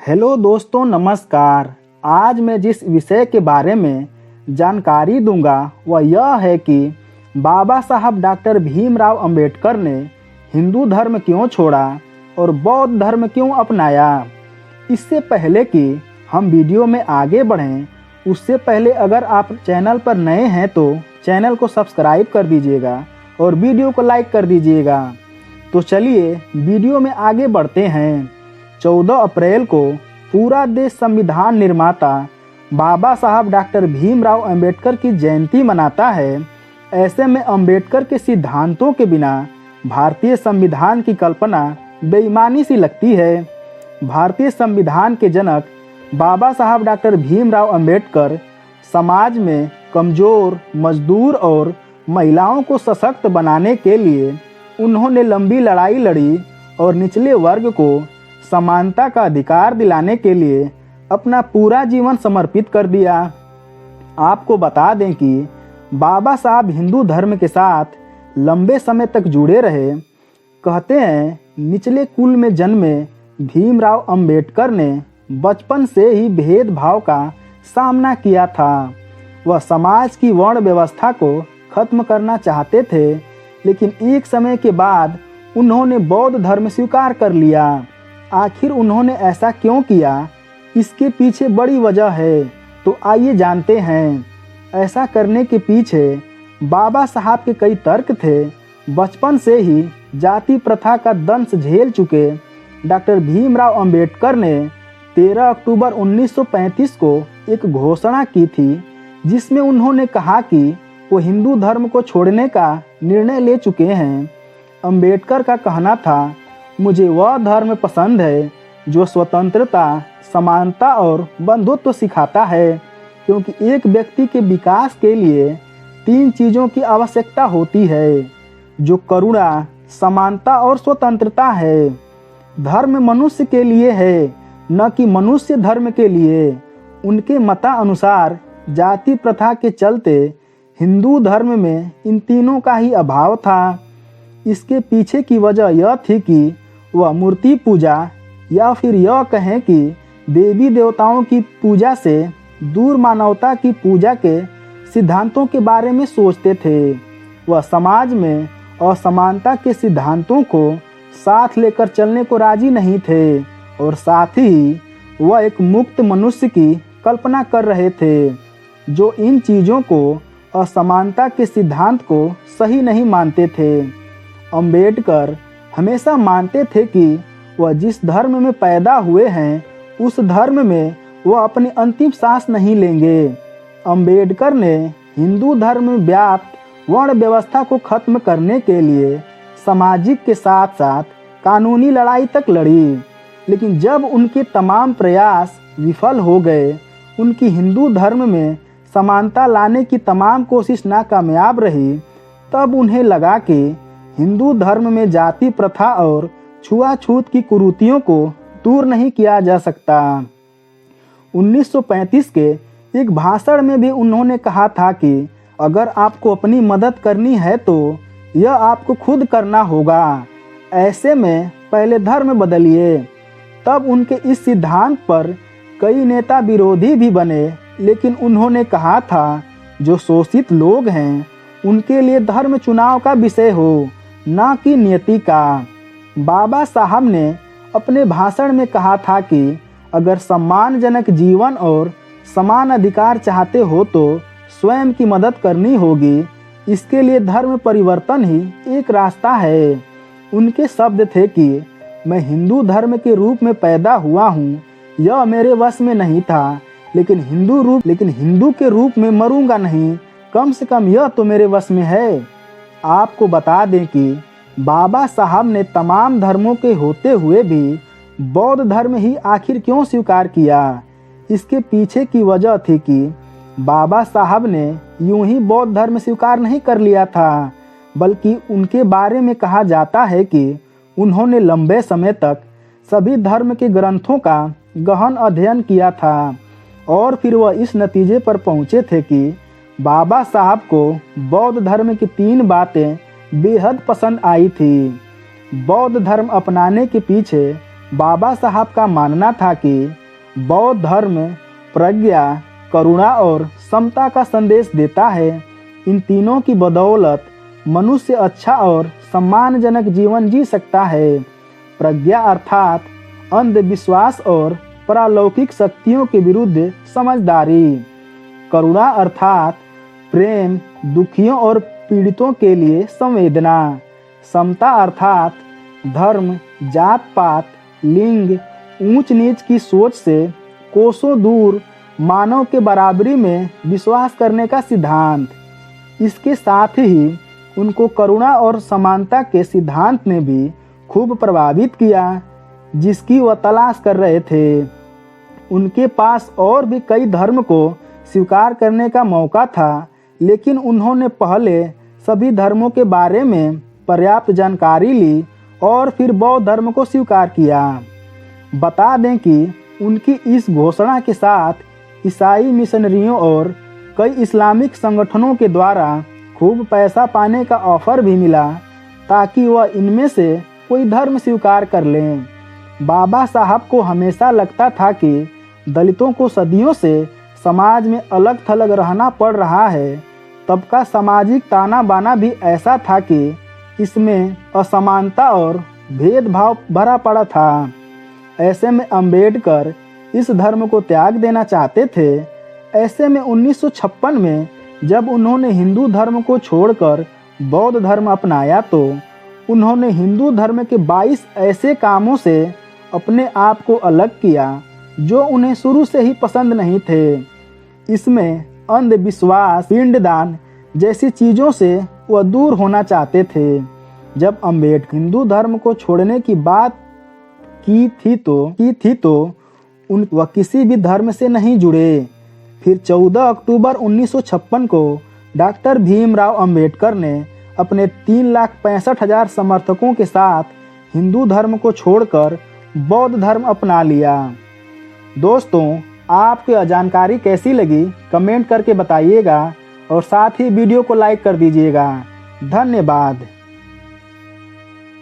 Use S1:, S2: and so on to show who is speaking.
S1: Hello दोस्तों, नमस्कार। आज मैं जिस विषय के बारे में जानकारी दूंगा वह यह है कि बाबा साहब डॉक्टर भीमराव अंबेडकर ने हिंदू धर्म क्यों छोड़ा और बौद्ध धर्म क्यों अपनाया। इससे पहले कि हम वीडियो में आगे बढ़ें, उससे पहले अगर आप चैनल पर नए हैं तो चैनल को सब्सक्राइब कर दीजिएगा और वीडियो को लाइक कर दीजिएगा। तो चलिए वीडियो में आगे बढ़ते हैं। 14 अप्रैल को पूरा देश संविधान निर्माता बाबा साहब डॉक्टर भीमराव अंबेडकर की जयंती मनाता है। ऐसे में अंबेडकर के सिद्धांतों के बिना भारतीय संविधान की कल्पना बेईमानी सी लगती है। भारतीय संविधान के जनक बाबा साहब डॉक्टर भीमराव अंबेडकर समाज में कमजोर, मजदूर और महिलाओं को सशक्त बनाने के लिए उन्होंने लंबी लड़ाई लड़ी और निचले वर्ग को समानता का अधिकार दिलाने के लिए अपना पूरा जीवन समर्पित कर दिया। आपको बता दें कि बाबा साहब हिंदू धर्म के साथ लंबे समय तक जुड़े रहे। कहते हैं, निचले कुल में जन्मे भीमराव अंबेडकर ने बचपन से ही भेदभाव का सामना किया था। वह समाज की वर्ण व्यवस्था को खत्म करना चाहते थे, लेकिन एक समय के बाद उन्होंने बौद्ध धर्म स्वीकार कर लिया। आखिर उन्होंने ऐसा क्यों किया, इसके पीछे बड़ी वजह है। तो आइए जानते हैं। ऐसा करने के पीछे बाबा साहब के कई तर्क थे। बचपन से ही जाति प्रथा का दंश झेल चुके डॉक्टर भीमराव अंबेडकर ने 13 अक्टूबर 1935 को एक घोषणा की थी, जिसमें उन्होंने कहा कि वो हिंदू धर्म को छोड़ने का निर्णय ले चुके हैं। अंबेडकर का कहना था, मुझे वह धर्म पसंद है जो स्वतंत्रता, समानता और बंधुत्व सिखाता है, क्योंकि एक व्यक्ति के विकास के लिए 3 चीज़ों की आवश्यकता होती है, जो करुणा, समानता और स्वतंत्रता है। धर्म मनुष्य के लिए है, न कि मनुष्य धर्म के लिए। उनके मतानुसार जाति प्रथा के चलते हिंदू धर्म में इन तीनों का ही अभाव था। इसके पीछे की वजह यह थी कि वह मूर्ति पूजा या फिर यह कहें कि देवी देवताओं की पूजा से दूर मानवता की पूजा के सिद्धांतों के बारे में सोचते थे। वह समाज में असमानता के सिद्धांतों को साथ लेकर चलने को राजी नहीं थे और साथ ही वह एक मुक्त मनुष्य की कल्पना कर रहे थे, जो इन चीज़ों को, असमानता के सिद्धांत को सही नहीं मानते थे। अंबेडकर हमेशा मानते थे कि वह जिस धर्म में पैदा हुए हैं, उस धर्म में वह अपनी अंतिम सांस नहीं लेंगे। अंबेडकर ने हिंदू धर्म में व्याप्त वर्ण व्यवस्था को खत्म करने के लिए सामाजिक के साथ साथ कानूनी लड़ाई तक लड़ी, लेकिन जब उनके तमाम प्रयास विफल हो गए, उनकी हिंदू धर्म में समानता लाने की तमाम कोशिश नाकामयाब रही, तब उन्हें लगा कि हिंदू धर्म में जाति प्रथा और छुआछूत की कुरीतियों को दूर नहीं किया जा सकता। 1935 के एक भाषण में भी उन्होंने कहा था कि अगर आपको अपनी मदद करनी है तो यह आपको खुद करना होगा। ऐसे में पहले धर्म बदलिए। तब उनके इस सिद्धांत पर कई नेता विरोधी भी बने, लेकिन उन्होंने कहा था, जो शोषित लोग हैं उनके लिए धर्म चुनाव का विषय हो, न कि नियति का। बाबा साहब ने अपने भाषण में कहा था कि अगर सम्मानजनक जीवन और समान अधिकार चाहते हो तो स्वयं की मदद करनी होगी। इसके लिए धर्म परिवर्तन ही एक रास्ता है। उनके शब्द थे कि मैं हिंदू धर्म के रूप में पैदा हुआ हूँ, यह मेरे वश में नहीं था, लेकिन हिंदू के रूप में मरूंगा नहीं, कम से कम यह तो मेरे वश में है। आपको बता दें कि बाबा साहब ने तमाम धर्मों के होते हुए भी बौद्ध धर्म ही आखिर क्यों स्वीकार किया। इसके पीछे की वजह थी कि बाबा साहब ने यूं ही बौद्ध धर्म स्वीकार नहीं कर लिया था, बल्कि उनके बारे में कहा जाता है कि उन्होंने लंबे समय तक सभी धर्म के ग्रंथों का गहन अध्ययन किया था और फिर वह इस नतीजे पर पहुंचे थे कि बाबा साहब को बौद्ध धर्म की 3 बातें बेहद पसंद आई थी। बौद्ध धर्म अपनाने के पीछे बाबा साहब का मानना था कि बौद्ध धर्म प्रज्ञा, करुणा और समता का संदेश देता है। इन तीनों की बदौलत मनुष्य अच्छा और सम्मानजनक जीवन जी सकता है। प्रज्ञा अर्थात अंधविश्वास और पारलौकिक शक्तियों के विरुद्ध समझदारी। करुणा अर्थात प्रेम, दुखियों और पीड़ितों के लिए संवेदना। समता अर्थात धर्म, जात पात, लिंग, ऊंच नीच की सोच से कोसों दूर मानव के बराबरी में विश्वास करने का सिद्धांत। इसके साथ ही उनको करुणा और समानता के सिद्धांत ने भी खूब प्रभावित किया, जिसकी वह तलाश कर रहे थे। उनके पास और भी कई धर्म को स्वीकार करने का मौका था, लेकिन उन्होंने पहले सभी धर्मों के बारे में पर्याप्त जानकारी ली और फिर बौद्ध धर्म को स्वीकार किया। बता दें कि उनकी इस घोषणा के साथ ईसाई मिशनरियों और कई इस्लामिक संगठनों के द्वारा खूब पैसा पाने का ऑफर भी मिला, ताकि वह इनमें से कोई धर्म स्वीकार कर लें। बाबा साहब को हमेशा लगता था कि दलितों को सदियों से समाज में अलग थलग रहना पड़ रहा है। तब का सामाजिक ताना बाना भी ऐसा था कि इसमें असमानता और भेदभाव भरा पड़ा था। ऐसे में अम्बेडकर इस धर्म को त्याग देना चाहते थे। ऐसे में 1956 में जब उन्होंने हिंदू धर्म को छोड़कर बौद्ध धर्म अपनाया, तो उन्होंने हिंदू धर्म के 22 ऐसे कामों से अपने आप को अलग किया जो उन्हें शुरू से ही पसंद नहीं थे। इसमें अंधविश्वास, पिंडदान जैसी चीज़ों से वह दूर होना चाहते थे। जब अम्बेडकर हिंदू धर्म को छोड़ने की बात की थी तो वह किसी भी धर्म से नहीं जुड़े। फिर 14 अक्टूबर 1956 को डॉक्टर भीमराव अंबेडकर ने अपने 3,65,000 समर्थकों के साथ हिंदू धर्म को छोड़कर बौद्ध धर्म अपना लिया। दोस्तों, आपको यह जानकारी कैसी लगी कमेंट करके बताइएगा और साथ ही वीडियो को लाइक कर दीजिएगा। धन्यवाद।